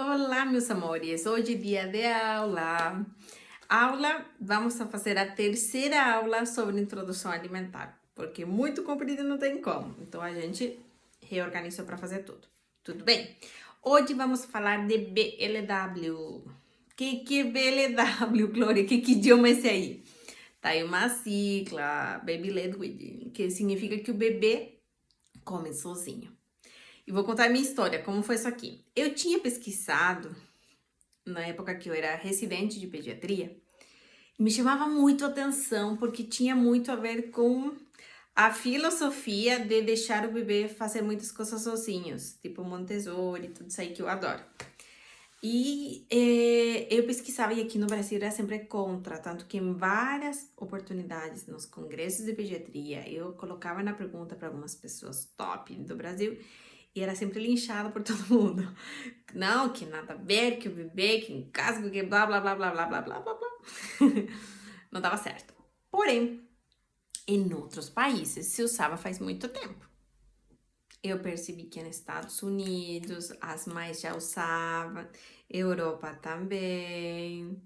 Olá, meus amores. Hoje é dia de aula. Vamos a fazer a terceira aula sobre introdução alimentar, porque muito comprido não tem como. Então a gente reorganizou para fazer tudo. Tudo bem? Hoje vamos falar de BLW. Que é BLW, Glória? Que idioma é esse aí? Tá aí uma sigla, Baby Led Weaning, que significa que o bebê come sozinho. E vou contar a minha história, como foi isso aqui. Eu tinha pesquisado na época que eu era residente de pediatria, me chamava muito a atenção porque tinha muito a ver com a filosofia de deixar o bebê fazer muitas coisas sozinhos, tipo Montessori, tudo isso aí que eu adoro. E eu pesquisava e aqui no Brasil era sempre contra, tanto que em várias oportunidades nos congressos de pediatria eu colocava na pergunta para algumas pessoas top do Brasil e era sempre linchada por todo mundo. Não, que nada a ver, que o bebê, que em casa, que blá blá blá blá blá blá blá blá blá. Não dava certo. Porém, em outros países se usava faz muito tempo. Eu percebi que nos Estados Unidos as mães já usavam, Europa também.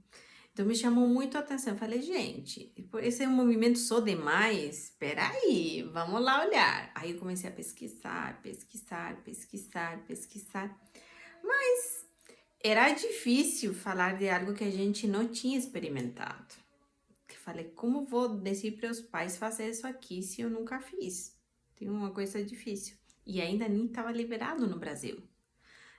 Então me chamou muito a atenção. Eu falei, gente, esse é um movimento só de mães? Espera aí, vamos lá olhar. Aí eu comecei a pesquisar. Mas era difícil falar de algo que a gente não tinha experimentado. Eu falei, como vou dizer para os pais fazer isso aqui se eu nunca fiz? Tem uma coisa difícil. E ainda nem estava liberado no Brasil.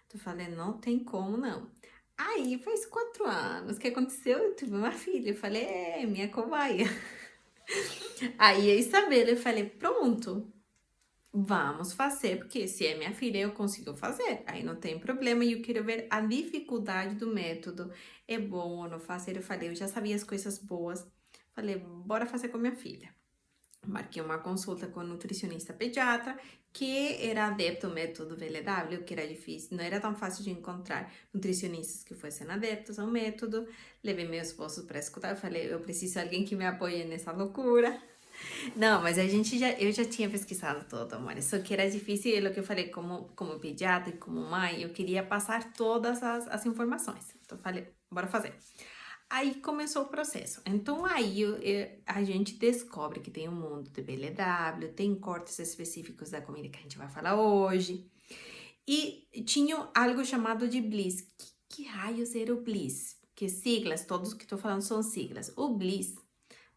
Então eu falei, não tem como não. Aí faz 4 anos que aconteceu, eu tive uma filha. Eu falei, minha cobaia. Aí a Isabela, eu falei, pronto, vamos fazer, porque se é minha filha, eu consigo fazer. Aí não tem problema. E eu quero ver a dificuldade do método. É bom ou não fazer? Eu falei, eu já sabia as coisas boas. Falei, bora fazer com minha filha. Marquei uma consulta com um nutricionista pediatra que era adepto ao método VLW, que era difícil, não era tão fácil de encontrar nutricionistas que fossem adeptos ao método. Levei meu esposo para escutar, eu falei, eu preciso de alguém que me apoie nessa loucura. Não, mas eu já tinha pesquisado todo, amor. Só que era difícil, é o que eu falei, como pediatra e como mãe, eu queria passar todas as informações. Então, eu falei, bora fazer. Aí começou o processo. Então, a gente descobre que tem um mundo de BLW, tem cortes específicos da comida que a gente vai falar hoje. E tinha algo chamado de Bliss. Que raios era o Bliss? Que siglas, todos que estou falando são siglas. O Bliss,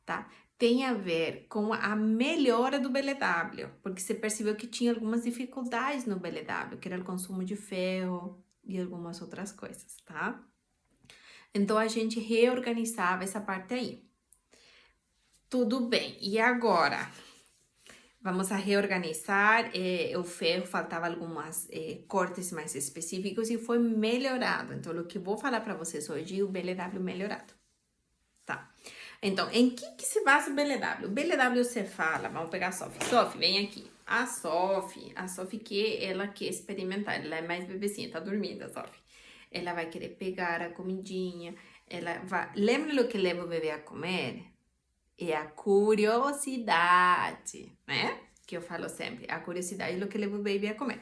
tá? Tem a ver com a melhora do BLW, porque você percebeu que tinha algumas dificuldades no BLW, que era o consumo de ferro e algumas outras coisas, tá? Então a gente reorganizava essa parte aí. Tudo bem, e agora? Vamos a reorganizar, o ferro, faltava algumas cortes mais específicos e foi melhorado. Então, o que eu vou falar para vocês hoje é o BLW melhorado, tá? Então, em que se basa o BLW? O BLW você fala, vamos pegar a Sophie. Sophie, vem aqui. A Sophie que ela quer experimentar, ela é mais bebecinha, tá dormindo a Sophie. Ela vai querer pegar a comidinha, ela vai... Lembra o que leva o bebê a comer? É a curiosidade, né? Que eu falo sempre, a curiosidade é o que leva o bebê a comer.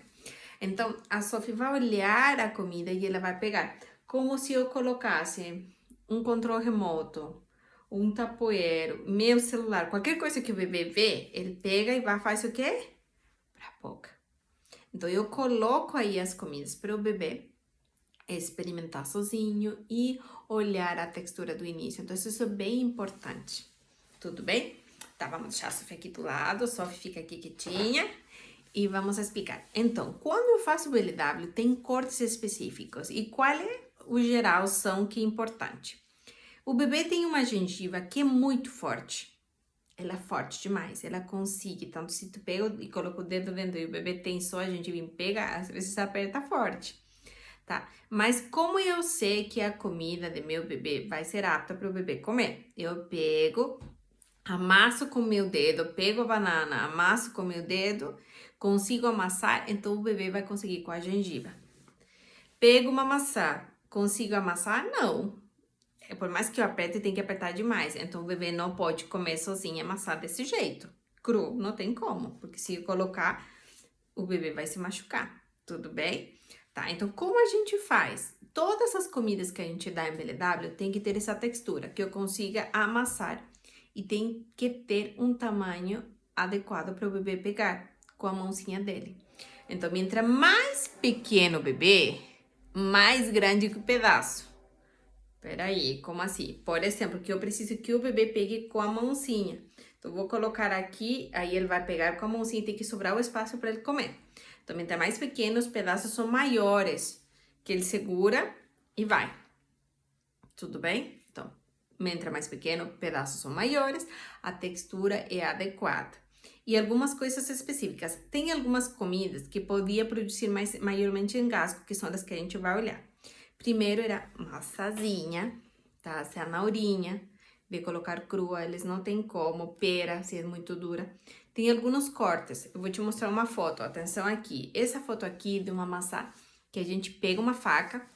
Então, a Sophie vai olhar a comida e ela vai pegar, como se eu colocasse um controle remoto, um tapoeiro, meu celular, qualquer coisa que o bebê vê, ele pega e vai faz o quê? Pra boca. Então, eu coloco aí as comidas para o bebê experimentar sozinho e olhar a textura do início. Então, isso é bem importante. Tudo bem? Tá, vamos deixar a Sophie aqui do lado, a Sophie fica aqui quietinha e vamos explicar. Então, quando eu faço BLW, tem cortes específicos e qual é o geral são que é importante. O bebê tem uma gengiva que é muito forte. Ela é forte demais, ela consegue, tanto se tu pega e coloca o dedo dentro e o bebê tem só a gengiva e pega, às vezes aperta forte, tá? Mas como eu sei que a comida do meu bebê vai ser apta para o bebê comer? Eu pego, amasso com meu dedo, pego a banana, amasso com meu dedo, consigo amassar, então o bebê vai conseguir com a gengiva. Pego uma maçã, consigo amassar? Não. Por mais que eu aperte, tem que apertar demais. Então o bebê não pode comer sozinho e amassar desse jeito. Cru, não tem como, porque se eu colocar, o bebê vai se machucar. Tudo bem? Tá, então como a gente faz? todas as comidas que a gente dá em BLW tem que ter essa textura, que eu consiga amassar. E tem que ter um tamanho adequado para o bebê pegar com a mãozinha dele. Então, mientras mais pequeno o bebê, mais grande que o pedaço. Peraí, como assim? Por exemplo, que eu preciso que o bebê pegue com a mãozinha. Então, vou colocar aqui, aí ele vai pegar com a mãozinha e tem que sobrar o espaço para ele comer. Então, mientras mais pequeno, os pedaços são maiores, que ele segura e vai. Tudo bem? Então, mientras mais pequeno, pedaços são maiores, a textura é adequada. E algumas coisas específicas. Tem algumas comidas que podia produzir maiormente engasgo, que são das que a gente vai olhar. Primeiro era maçazinha, tá? Cenourinha, de colocar crua, eles não tem como. Pera, se é muito dura. Tem alguns cortes. Eu vou te mostrar uma foto, atenção aqui. Essa foto aqui de uma maçã que a gente pega uma faca,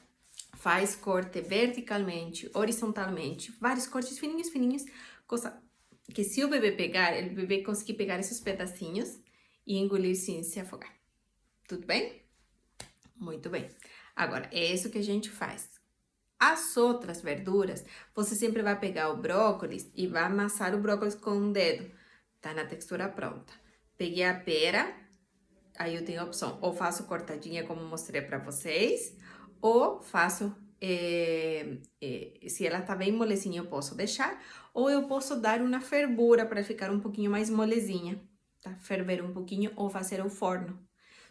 faz corte verticalmente, horizontalmente, vários cortes fininhos, fininhos, coisa que se o bebê pegar, o bebê conseguir pegar esses pedacinhos e engolir sem se afogar. Tudo bem? Muito bem. Agora, é isso que a gente faz. As outras verduras, você sempre vai pegar o brócolis e vai amassar o brócolis com um dedo. Tá na textura pronta. Peguei a pera, aí eu tenho a opção, ou faço cortadinha como mostrei pra vocês, ou faço, se ela tá bem molezinha, eu posso deixar, ou eu posso dar uma fervura para ficar um pouquinho mais molezinha, tá? Ferver um pouquinho ou fazer ao forno.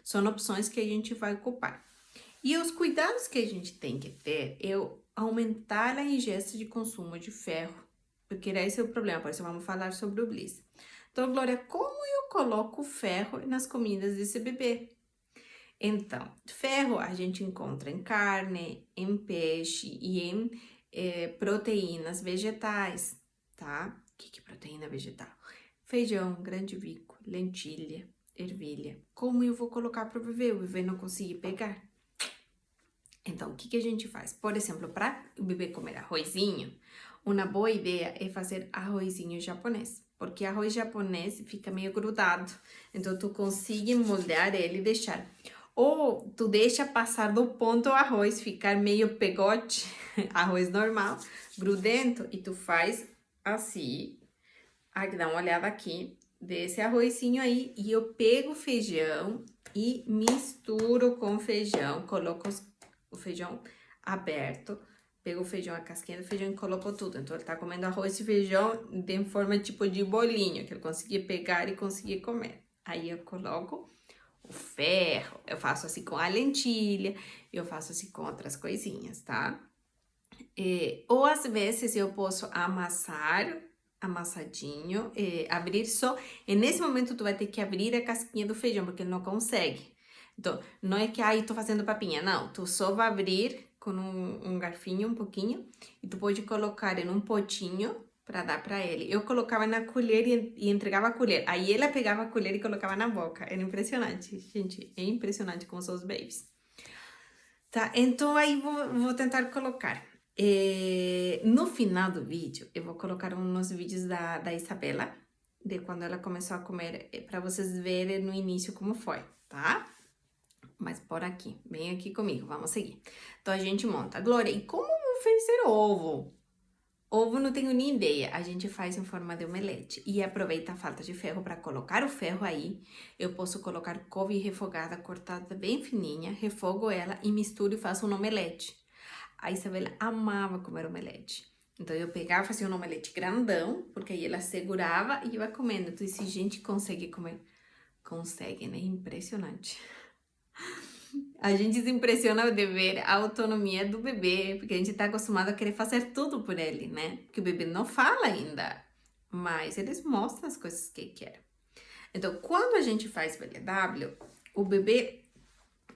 São opções que a gente vai ocupar. E os cuidados que a gente tem que ter é aumentar a ingesta de consumo de ferro, porque esse é o problema, por isso vamos falar sobre o Bliss. Então, Glória, como eu coloco ferro nas comidas desse bebê? Então, ferro a gente encontra em carne, em peixe e em proteínas vegetais, tá? O que é proteína vegetal? Feijão, grão de bico, lentilha, ervilha. Como eu vou colocar para o bebê não conseguir pegar? Então, o que a gente faz? Por exemplo, para o bebê comer arrozinho, uma boa ideia é fazer arrozinho japonês, porque arroz japonês fica meio grudado, então tu consegue moldear ele e deixar. Ou tu deixa passar do ponto o arroz, ficar meio pegote, arroz normal, grudento, e tu faz assim. Ai, dá uma olhada aqui, desse arrozinho aí, e eu pego o feijão e misturo com feijão, coloco o feijão aberto, pego o feijão, a casquinha do feijão e coloco tudo. Então, ele tá comendo arroz e feijão em forma tipo de bolinho, que ele conseguia pegar e conseguia comer. Aí, eu coloco o ferro, eu faço assim com a lentilha, eu faço assim com outras coisinhas, tá? Ou às vezes eu posso amassar amassadinho, abrir só, e nesse momento tu vai ter que abrir a casquinha do feijão, porque ele não consegue. Então, não é que, aí tô fazendo papinha, não, tu só vai abrir com um garfinho, um pouquinho, e tu pode colocar em um potinho para dar para ele. Eu colocava na colher e entregava a colher, aí ela pegava a colher e colocava na boca, era impressionante, gente, é impressionante com os seus babies. Tá, então aí vou tentar colocar. No final do vídeo, eu vou colocar uns vídeos da Isabela, de quando ela começou a comer, para vocês verem no início como foi, tá? Mas por aqui, vem aqui comigo, vamos seguir. Então, a gente monta. Glória, e como vou fazer ovo? Ovo não tenho nem ideia, a gente faz em forma de omelete e aproveita a falta de ferro para colocar o ferro aí. Eu posso colocar couve refogada cortada bem fininha, refogo ela e misturo e faço um omelete. A Isabela amava comer omelete. Então, eu pegava, fazia um omelete grandão, porque aí ela segurava e ia comendo. Então, se a gente consegue comer, consegue, né? Impressionante. A gente se impressiona de ver a autonomia do bebê, porque a gente tá acostumado a querer fazer tudo por ele, né? Porque o bebê não fala ainda, mas eles mostram as coisas que quer. Então, quando a gente faz BLW, o bebê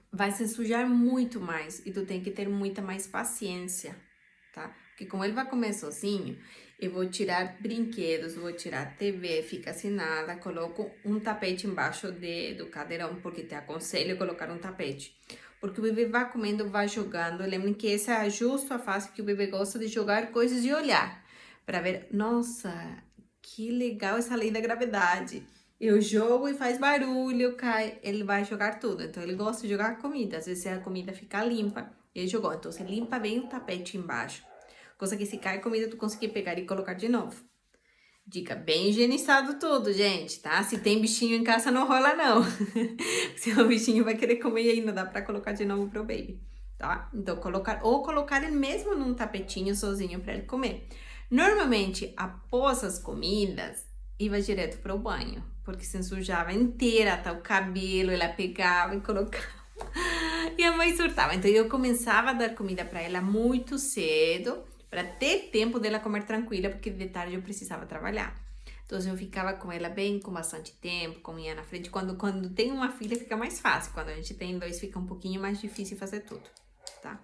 vai se sujar muito mais e tu tem que ter muita mais paciência, tá? Porque como ele vai comer sozinho, eu vou tirar brinquedos, vou tirar TV, fica assim nada, coloco um tapete embaixo do cadeirão, porque te aconselho a colocar um tapete. Porque o bebê vai comendo, vai jogando. Lembrem que essa é justo a fase que o bebê gosta de jogar coisas e olhar. Para ver, nossa, que legal essa lei da gravidade. Eu jogo e faz barulho, cai, ele vai jogar tudo. Então, ele gosta de jogar comida. Às vezes a comida fica limpa, E jogou. Então, você limpa bem o tapete embaixo. Coisa que se cai comida, tu conseguir pegar e colocar de novo. Dica, bem higienizado tudo, gente, tá? Se tem bichinho em casa, não rola, não. Se o bichinho vai querer comer e ainda dá pra colocar de novo pro baby, tá? Então, colocar ele mesmo num tapetinho sozinho pra ele comer. Normalmente, após as comidas, ia direto pro banho, porque se ensujava inteira, tá? O cabelo, ela pegava e colocava. E a mãe surtava. Então, eu começava a dar comida pra ela muito cedo, para ter tempo dela comer tranquila, porque de tarde eu precisava trabalhar. Então eu ficava com ela bem, com bastante tempo, comia na frente. Quando tem uma filha fica mais fácil, quando a gente tem dois fica um pouquinho mais difícil fazer tudo, tá?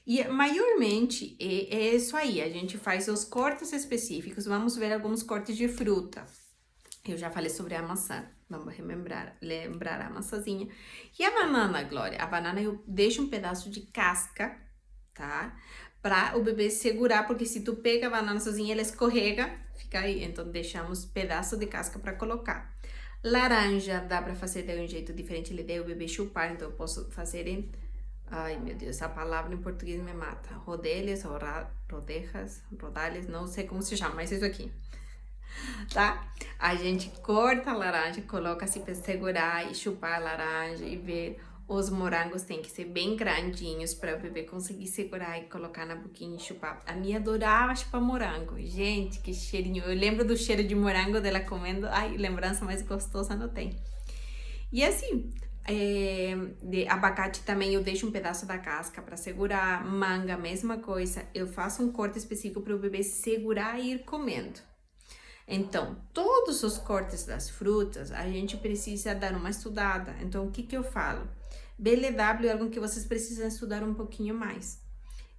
E maiormente é isso aí, a gente faz os cortes específicos, vamos ver alguns cortes de fruta. Eu já falei sobre a maçã, vamos lembrar a maçãzinha. E a banana, Glória? A banana eu deixo um pedaço de casca, tá? Para o bebê segurar, porque se tu pega a banana sozinha, ela escorrega, fica aí. Então, deixamos pedaço de casca para colocar. Laranja, dá para fazer de um jeito diferente, ele deu o bebê chupar, então eu posso fazer em... Ai, meu Deus, a palavra em português me mata. Rodelas, rodejas, rodalhas, não sei como se chama, mas isso aqui, tá? A gente corta a laranja, coloca assim para segurar e chupar a laranja e ver. Os morangos têm que ser bem grandinhos para o bebê conseguir segurar e colocar na boquinha e chupar. A minha adorava chupar morango. Gente, que cheirinho. Eu lembro do cheiro de morango dela comendo. Ai, lembrança mais gostosa não tem. E assim, de abacate também eu deixo um pedaço da casca para segurar. Manga, mesma coisa. Eu faço um corte específico para o bebê segurar e ir comendo. Então, todos os cortes das frutas, a gente precisa dar uma estudada. Então, o que eu falo? BLW é algo que vocês precisam estudar um pouquinho mais.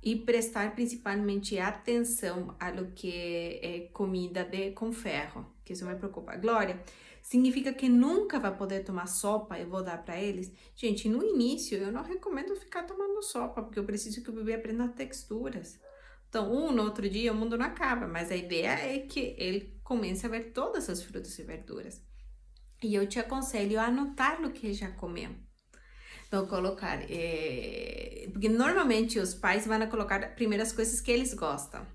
E prestar principalmente atenção ao que é comida com ferro, que isso me preocupa. Glória, significa que nunca vai poder tomar sopa, eu vou dar para eles? Gente, no início eu não recomendo ficar tomando sopa, porque eu preciso que o bebê aprenda texturas. Então, no outro dia o mundo não acaba, mas a ideia é que ele comece a ver todas as frutas e verduras. E eu te aconselho a anotar o que já comeu. Então, colocar... porque normalmente os pais vão colocar primeiro as coisas que eles gostam.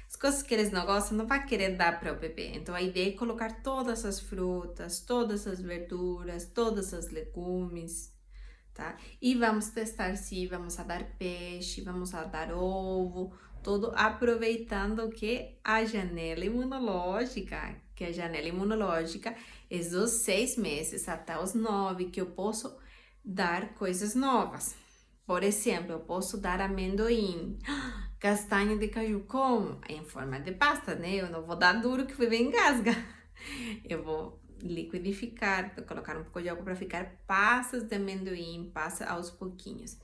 As coisas que eles não gostam, não vai querer dar para o bebê. Então, a ideia é colocar todas as frutas, todas as verduras, todos os legumes, tá? E vamos testar se vamos a dar peixe, vamos a dar ovo, todo aproveitando o que? A janela imunológica, que a janela imunológica é dos 6 meses até os 9, que eu posso dar coisas novas. Por exemplo, eu posso dar amendoim, castanha de caju como? Em forma de pasta, né? Eu não vou dar duro que o bebê engasga. Eu vou liquidificar, colocar um pouco de água para ficar passas de amendoim, passa aos pouquinhos.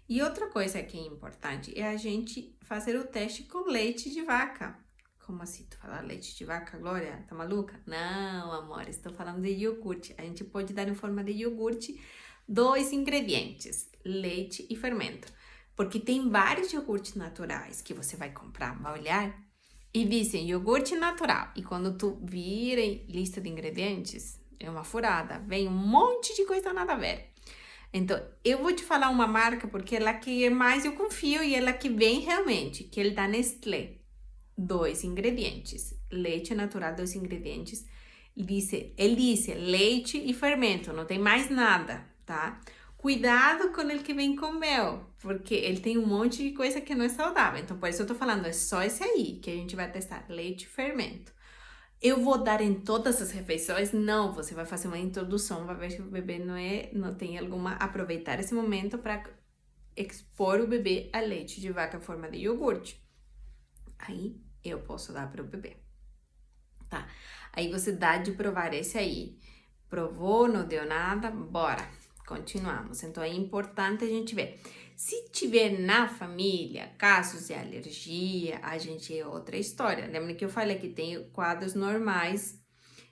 E outra coisa que é importante é a gente fazer o teste com leite de vaca. Como assim? Tu fala leite de vaca, Glória? Tá maluca? Não, amor, estou falando de iogurte. A gente pode dar em forma de iogurte 2 ingredientes, leite e fermento. Porque tem vários iogurtes naturais que você vai comprar, vai olhar e dizem iogurte natural. E quando tu vira lista de ingredientes, é uma furada. Vem um monte de coisa nada a ver. Então, eu vou te falar uma marca porque ela que mais eu confio e ela que vem realmente, que é da Nestlé. 2 ingredientes, leite natural, 2 ingredientes. Ele diz leite e fermento, não tem mais nada, tá? Cuidado com ele que vem com mel, porque ele tem um monte de coisa que não é saudável. Então, por isso eu tô falando, é só esse aí que a gente vai testar, leite e fermento. Eu vou dar em todas as refeições? Não, você vai fazer uma introdução, vai ver se o bebê não tem alguma... Aproveitar esse momento para expor o bebê a leite de vaca em forma de iogurte. Aí, eu posso dar para o bebê, tá? Aí, você dá de provar esse aí. Provou, não deu nada, bora. Continuamos. Então, é importante a gente ver. Se tiver na família casos de alergia, a gente é outra história. Lembra que eu falei que tem quadros normais,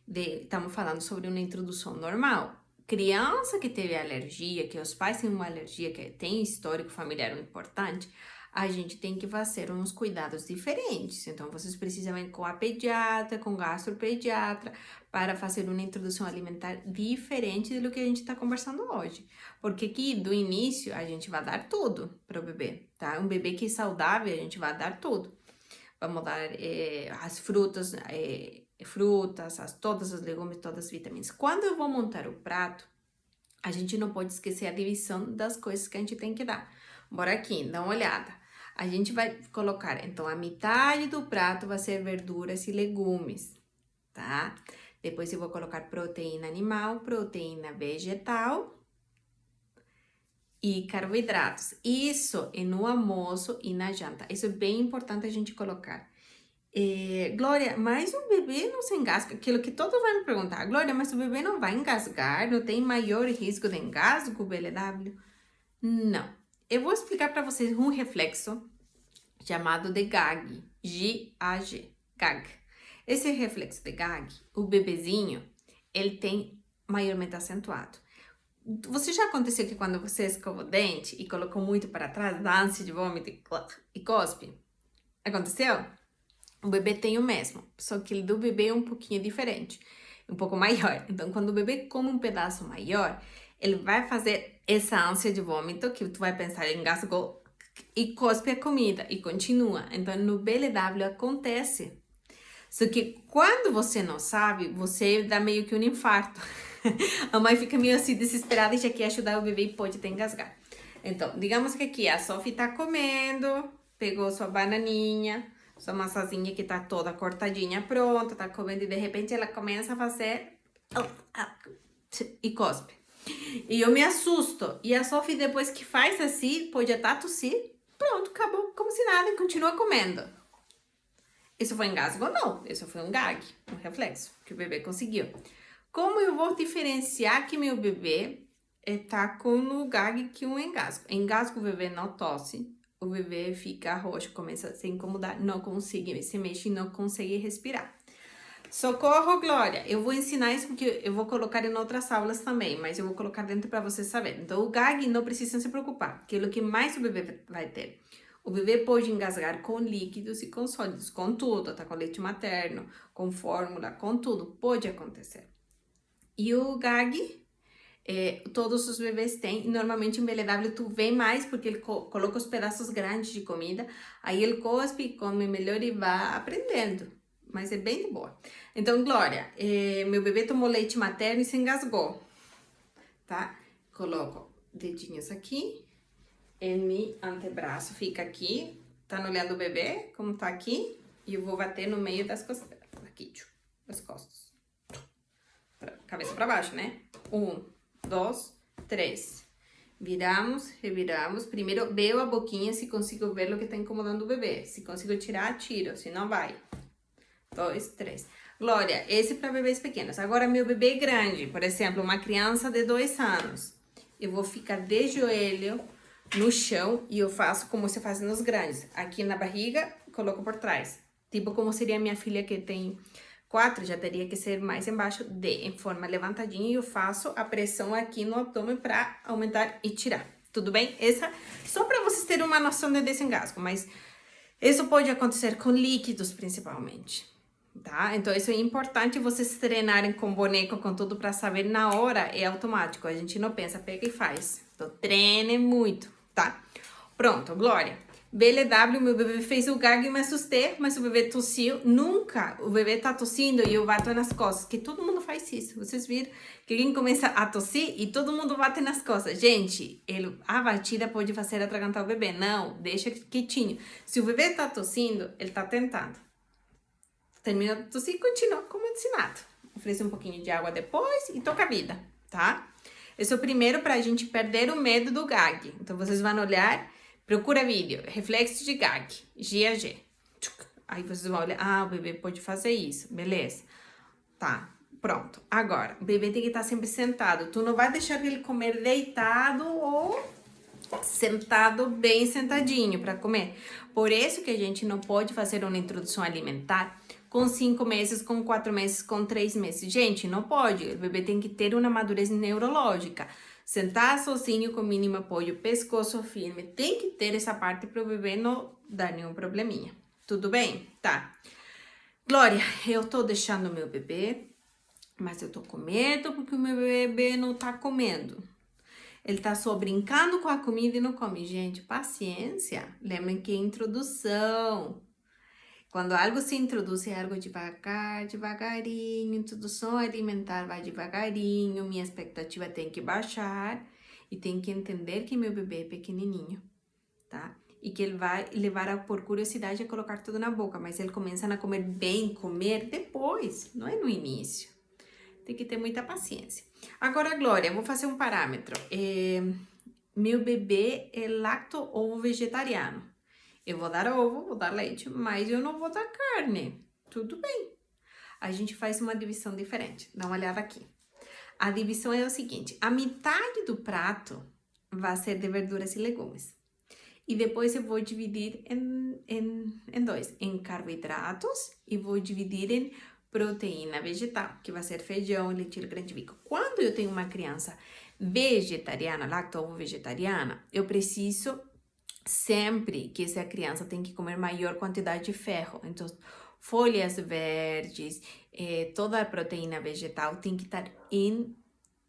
estamos falando sobre uma introdução normal. Criança que teve alergia, que os pais têm uma alergia, que tem histórico familiar importante, a gente tem que fazer uns cuidados diferentes. Então, vocês precisam ir com a pediatra, com o gastropediatra, para fazer uma introdução alimentar diferente do que a gente está conversando hoje. Porque aqui, do início, a gente vai dar tudo para o bebê, tá? Um bebê que é saudável, a gente vai dar tudo. Vamos dar as frutas, todos os legumes, todas as vitaminas. Quando eu vou montar o prato, a gente não pode esquecer a divisão das coisas que a gente tem que dar. Bora aqui, dá uma olhada. A gente vai colocar, então, a metade do prato vai ser verduras e legumes, tá? Depois eu vou colocar proteína animal, proteína vegetal e carboidratos. Isso é no almoço e na janta. Isso é bem importante a gente colocar. Glória, mas o bebê não se engasga? Aquilo que todo vai me perguntar. Glória, mas o bebê não vai engasgar? Não tem maior risco de engasgo, BLW? Não. Eu vou explicar para vocês um reflexo chamado de GAG. G-A-G. GAG. Esse reflexo de GAG, o bebezinho, ele tem maiormente acentuado. Você já aconteceu que quando você escova o dente e colocou muito para trás, dá ânsia de vômito e cospe? Aconteceu? O bebê tem o mesmo, só que o do bebê é um pouquinho diferente, um pouco maior. Então, quando o bebê come um pedaço maior, ele vai fazer essa ânsia de vômito, que tu vai pensar, ele engasgou, e cospe a comida, e continua. Então, no BLW acontece. Só que quando você não sabe, você dá meio que um infarto. A mãe fica meio assim desesperada e já quer ajudar o bebê e pode até engasgar. Então, digamos que aqui a Sophie tá comendo, pegou sua bananinha, sua maçãzinha que tá toda cortadinha, pronta, tá comendo e de repente ela começa a fazer e cospe. E eu me assusto. E a Sophie depois que faz assim, pode até tossir, pronto, acabou, como se nada, e continua comendo. Isso foi engasgo? Não, isso foi um gag, um reflexo que o bebê conseguiu. Como eu vou diferenciar que meu bebê tá com o gag que um engasgo? Engasgo, o bebê não tosse. O bebê fica roxo, começa a se incomodar, não consegue se mexer, não consegue respirar. Socorro, Glória! Eu vou ensinar isso porque eu vou colocar em outras aulas também, mas eu vou colocar dentro para vocês saberem. Então, o gag não precisa se preocupar, que é o que mais o bebê vai ter. O bebê pode engasgar com líquidos e com sólidos, com tudo, tá? Com leite materno, com fórmula, com tudo, pode acontecer. E o gag, todos os bebês têm, e normalmente em BLW tu vê mais porque ele coloca os pedaços grandes de comida, aí ele cospe e come melhor e vai aprendendo, mas é bem de boa. Então, Glória, meu bebê tomou leite materno e se engasgou, tá? Coloco dedinhos aqui, em meu antebraço, fica aqui, tá olhando o bebê, como tá aqui, e eu vou bater no meio das costas, aqui, das costas. Cabeça para baixo, né? 1, 2, 3. Viramos, reviramos. Primeiro, veo a boquinha se consigo ver o que tá incomodando o bebê. Se consigo tirar, tiro. Se não, vai. 2, 3. Glória, esse para bebês pequenos. Agora, meu bebê grande, por exemplo, uma criança de 2 anos. Eu vou ficar de joelho no chão e eu faço como você faz nos grandes. Aqui na barriga, coloco por trás. Tipo como seria minha filha que tem 4, já teria que ser mais embaixo, em forma levantadinha, e eu faço a pressão aqui no abdômen para aumentar e tirar. Tudo bem? Essa só para vocês terem uma noção de desengasgo, mas isso pode acontecer com líquidos principalmente, tá? Então isso é importante vocês treinarem com boneco, com tudo, para saber na hora, é automático, a gente não pensa, pega e faz. Então treine muito, tá? Pronto, Glória. BLW, meu bebê fez o gag e me assustei, mas o bebê tossiu. Nunca o bebê tá tossindo e eu bato nas costas, que todo mundo faz isso. Vocês viram que alguém começa a tossir e todo mundo bate nas costas. Gente, a batida pode fazer atragantar o bebê. Não, deixa quietinho. Se o bebê tá tossindo, ele tá tentando. Termina de tossir e continua como ensinado. Oferece um pouquinho de água depois e toca a vida, tá? Esse é o primeiro pra gente perder o medo do gag. Então, vocês vão olhar... Procura vídeo, reflexo de gag, GAG. Aí vocês vão olhar, o bebê pode fazer isso, beleza. Tá, pronto. Agora, o bebê tem que estar sempre sentado. Tu não vai deixar ele comer deitado ou sentado, bem sentadinho para comer. Por isso que a gente não pode fazer uma introdução alimentar com 5 meses, com 4 meses, com 3 meses. Gente, não pode. O bebê tem que ter uma madurez neurológica. Sentar sozinho com mínimo apoio, pescoço firme. Tem que ter essa parte para o bebê não dar nenhum probleminha. Tudo bem? Tá. Glória, eu tô deixando meu bebê, mas eu tô com medo porque o meu bebê não tá comendo. Ele tá só brincando com a comida e não come. Gente, paciência. Lembrem que é introdução. Quando algo se introduz, é algo devagar, devagarinho. Introdução alimentar vai devagarinho. Minha expectativa tem que baixar. E tem que entender que meu bebê é pequenininho, tá? E que ele vai levar por curiosidade a colocar tudo na boca. Mas ele começa a comer bem, comer depois, não é no início. Tem que ter muita paciência. Agora, Glória, vou fazer um parâmetro. Meu bebê é lacto-ovo vegetariano. Eu vou dar ovo, vou dar leite, mas eu não vou dar carne. Tudo bem. A gente faz uma divisão diferente. Dá uma olhada aqui. A divisão é o seguinte: a metade do prato vai ser de verduras e legumes. E depois eu vou dividir em dois, em carboidratos, e vou dividir em proteína vegetal, que vai ser feijão, lentilha, grão bico. Quando eu tenho uma criança vegetariana, lacto-ovo vegetariana, eu preciso sempre que essa criança tem que comer maior quantidade de ferro. Então, folhas verdes, toda a proteína vegetal tem que estar em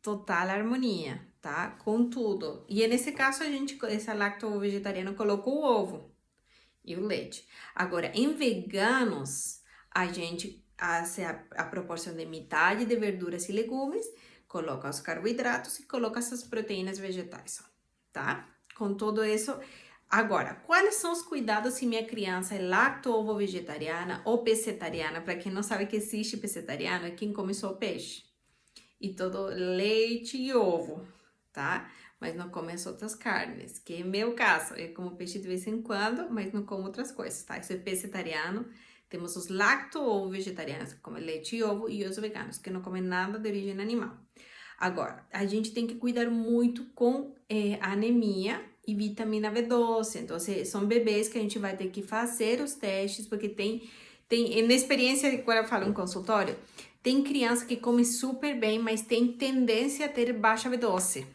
total harmonia, tá? Com tudo. E nesse caso, essa lacto-vegetariana colocou o ovo e o leite. Agora, em veganos, a gente hace a proporção de metade de verduras e legumes, coloca os carboidratos e coloca essas proteínas vegetais, tá? Com tudo isso. Agora, quais são os cuidados se minha criança é lacto-ovo vegetariana ou pescetariana? Para quem não sabe que existe pescetariano, é quem come só peixe. E todo leite e ovo, tá? Mas não come as outras carnes, que é meu caso. Eu como peixe de vez em quando, mas não como outras coisas, tá? Isso é pescetariano. Temos os lacto-ovo vegetarianos, que comem leite e ovo, e os veganos, que não comem nada de origem animal. Agora, a gente tem que cuidar muito com anemia e vitamina B12. Então, são bebês que a gente vai ter que fazer os testes, porque tem na experiência, quando eu falo em consultório, tem criança que come super bem, mas tem tendência a ter baixa B12.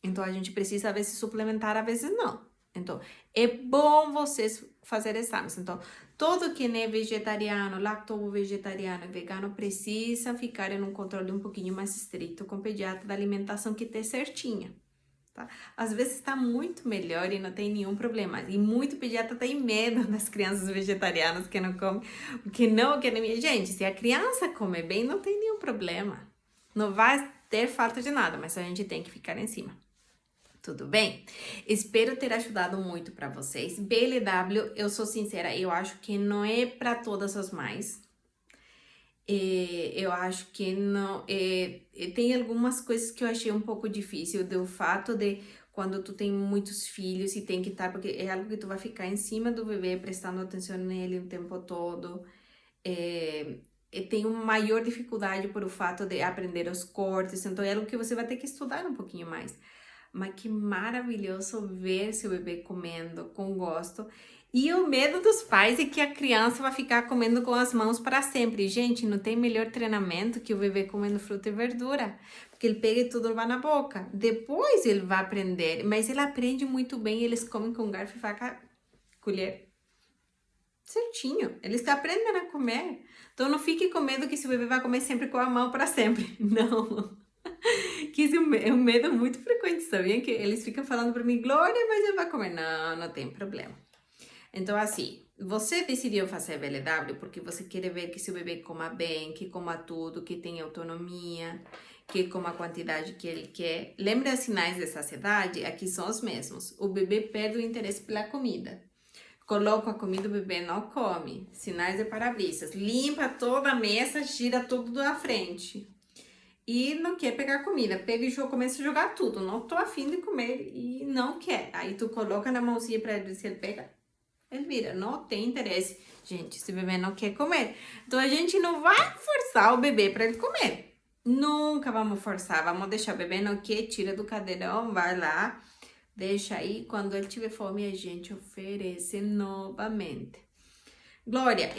Então, a gente precisa, às vezes, suplementar, às vezes não. Então, é bom vocês fazer exames. Então, todo quem é vegetariano, lacto-vegetariano e vegano precisa ficar em um controle um pouquinho mais estrito com o pediatra da alimentação que esteja certinha, tá? Às vezes está muito melhor e não tem nenhum problema. E muito pediatra tem medo das crianças vegetarianas que não comem, que não querem. Gente, se a criança come bem, não tem nenhum problema. Não vai ter falta de nada, mas a gente tem que ficar em cima. Tudo bem? Espero ter ajudado muito para vocês. BLW, eu sou sincera, eu acho que não é para todas as mães. Eu acho que não. Tem algumas coisas que eu achei um pouco difícil, do fato de quando tu tem muitos filhos e tem que estar, porque é algo que tu vai ficar em cima do bebê, prestando atenção nele o tempo todo. Tenho maior dificuldade por o fato de aprender os cortes, então é algo que você vai ter que estudar um pouquinho mais. Mas que maravilhoso ver seu bebê comendo com gosto. E o medo dos pais é que a criança vai ficar comendo com as mãos para sempre. Gente, não tem melhor treinamento que o bebê comendo fruta e verdura. Porque ele pega e tudo vai na boca. Depois ele vai aprender. Mas ele aprende muito bem. Eles comem com garfo e faca, colher. Certinho. Eles aprendem a comer. Então não fique com medo que seu bebê vai comer sempre com a mão para sempre. Não. Que isso é um medo muito frequente, sabia? Que eles ficam falando para mim, Glória, mas ele vai comer. Não, não tem problema. Então, assim, você decidiu fazer BLW porque você quer ver que seu bebê coma bem, que coma tudo, que tenha autonomia, que coma a quantidade que ele quer. Lembra os sinais de saciedade? Aqui são os mesmos. O bebê perde o interesse pela comida. Coloca a comida, o bebê não come. Sinais de para-brisas. Limpa toda a mesa, gira tudo da frente. E não quer pegar comida, pega e começa a jogar tudo, não tô afim de comer e não quer. Aí tu coloca na mãozinha pra ele, se ele pega, ele vira, não tem interesse. Gente, esse bebê não quer comer. Então a gente não vai forçar o bebê pra ele comer. Nunca vamos forçar, vamos deixar o bebê não quer, tira do cadeirão, vai lá, deixa aí. Quando ele tiver fome, a gente oferece novamente. Glória,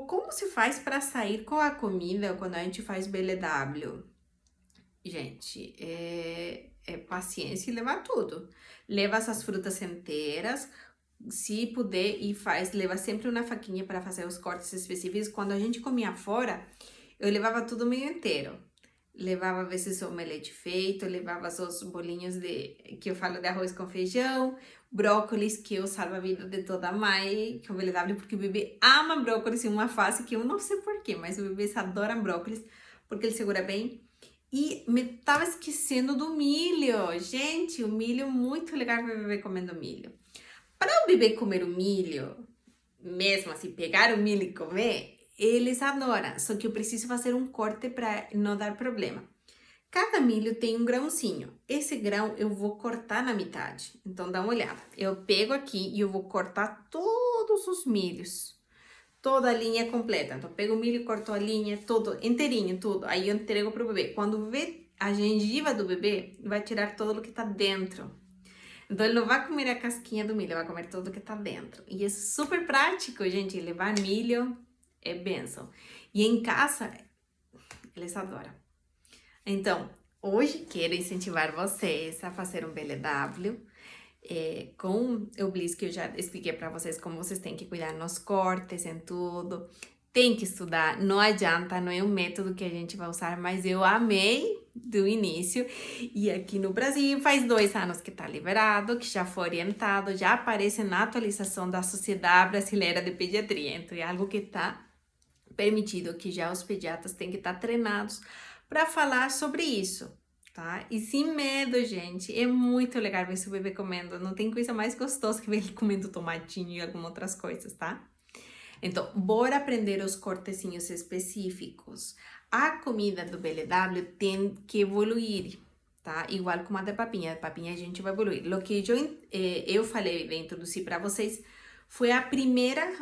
como se faz para sair com a comida quando a gente faz BLW? Gente, paciência e levar tudo. Leva essas frutas inteiras, se puder, leva sempre uma faquinha para fazer os cortes específicos. Quando a gente comia fora, eu levava tudo meio inteiro. Levava, às vezes, o omelete feito, levava os bolinhos que eu falo de arroz com feijão, brócolis, que eu salvo a vida de toda mãe, que é o BLW, porque o bebê ama brócolis em uma fase que eu não sei porquê, mas o bebê adora brócolis, porque ele segura bem. E me tava esquecendo do milho. Gente, o milho, muito legal ver o bebê comendo milho. Para o bebê comer o milho, mesmo assim, pegar o milho e comer, eles adoram. Só que eu preciso fazer um corte para não dar problema. Cada milho tem um grãozinho. Esse grão eu vou cortar na metade. Então dá uma olhada. Eu pego aqui e eu vou cortar todos os milhos. Toda a linha completa. Então, pego o milho e corto a linha, todo, inteirinho, tudo. Aí eu entrego pro bebê. Quando vê a gengiva do bebê, vai tirar todo o que tá dentro. Então, ele não vai comer a casquinha do milho, vai comer tudo que tá dentro. E é super prático, gente. Levar milho é bênção. E em casa, eles adoram. Então, hoje quero incentivar vocês a fazer um BLW. Com o Bliss, que eu já expliquei para vocês como vocês têm que cuidar nos cortes, em tudo. Tem que estudar, não adianta, não é um método que a gente vai usar, mas eu amei do início. E aqui no Brasil faz 2 anos que tá liberado, que já foi orientado, já aparece na atualização da Sociedade Brasileira de Pediatria. Então é algo que tá permitido, que já os pediatras têm que estar treinados para falar sobre isso. Tá? E sem medo, gente. É muito legal ver seu bebê comendo. Não tem coisa mais gostosa que ver ele comendo tomatinho e algumas outras coisas, tá? Então, bora aprender os cortezinhos específicos. A comida do BLW tem que evoluir, tá? Igual como a da papinha. A papinha a gente vai evoluir. O que eu falei de introduzir para vocês foi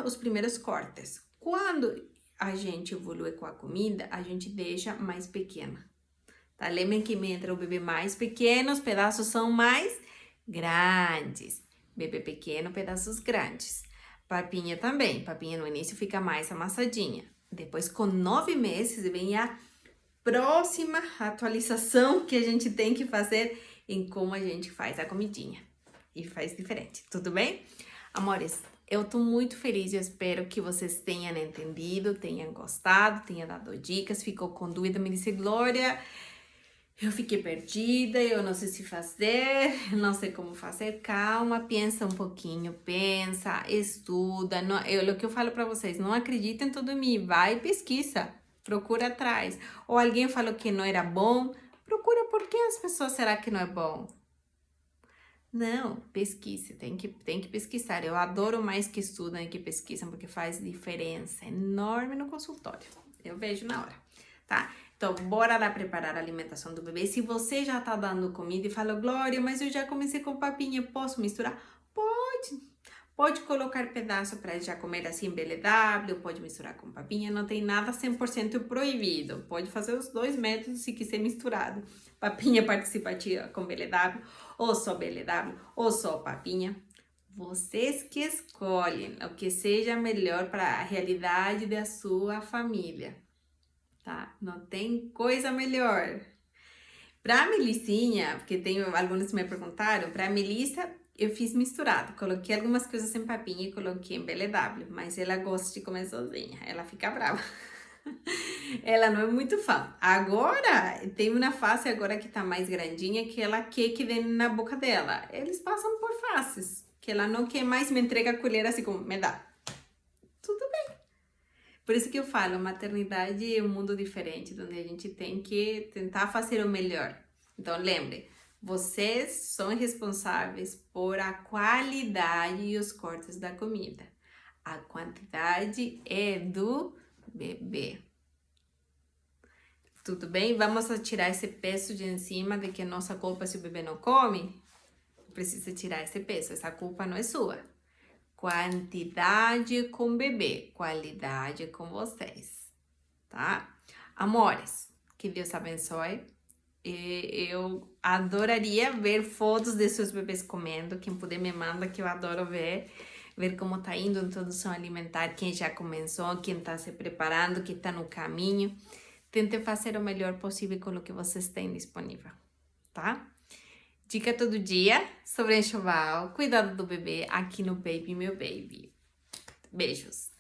os primeiros cortes. Quando a gente evolui com a comida, a gente deixa mais pequena. Tá? Lembrem que entra o bebê mais pequeno, os pedaços são mais grandes. Bebê pequeno, pedaços grandes. Papinha também. Papinha no início fica mais amassadinha. Depois, com 9 meses, vem a próxima atualização que a gente tem que fazer em como a gente faz a comidinha. E faz diferente, tudo bem? Amores, eu tô muito feliz e eu espero que vocês tenham entendido, tenham gostado, tenham dado dicas. Ficou com dúvida, me disse, Glória, eu fiquei perdida, eu não sei se fazer, não sei como fazer. Calma, pensa um pouquinho, pensa, estuda. Não, o que eu falo para vocês, não acreditem em tudo em mim, vai e pesquisa, procura atrás. Ou alguém falou que não era bom, procura por que as pessoas será que não é bom. Não, pesquise, tem que pesquisar. Eu adoro mais que estudam e que pesquisam, porque faz diferença enorme no consultório. Eu vejo na hora, tá? Então, bora lá preparar a alimentação do bebê. Se você já tá dando comida e fala, Glória, mas eu já comecei com papinha, posso misturar? Pode. Pode colocar pedaço para já comer assim, BLW, pode misturar com papinha, não tem nada 100% proibido. Pode fazer os 2 métodos se quiser misturado. Papinha participativa com BLW, ou só BLW, ou só papinha. Vocês que escolhem o que seja melhor para a realidade da sua família. Tá? Não tem coisa melhor. Pra Melissinha, porque tem alunos que me perguntaram, pra Melissa eu fiz misturado. Coloquei algumas coisas em papinha e coloquei em BLW, mas ela gosta de comer sozinha, ela fica brava. Ela não é muito fã. Agora, tem uma fase agora que tá mais grandinha que ela quer que dê na boca dela. Eles passam por fases, que ela não quer mais me entrega a colher assim como, me dá. Tudo bem. Por isso que eu falo, maternidade é um mundo diferente, onde a gente tem que tentar fazer o melhor. Então, lembre, vocês são responsáveis por a qualidade e os cortes da comida. A quantidade é do bebê. Tudo bem? Vamos tirar esse peso de em cima de que é nossa culpa se o bebê não come? Precisa tirar esse peso, essa culpa não é sua. Quantidade com bebê, qualidade com vocês, tá? Amores, que Deus abençoe. Eu adoraria ver fotos de seus bebês comendo. Quem puder me manda, que eu adoro ver como tá indo a introdução alimentar, quem já começou, quem tá se preparando, quem tá no caminho. Tente fazer o melhor possível com o que vocês têm disponível, tá? Dica todo dia sobre enxoval, cuidado do bebê aqui no Baby Meu Baby. Beijos!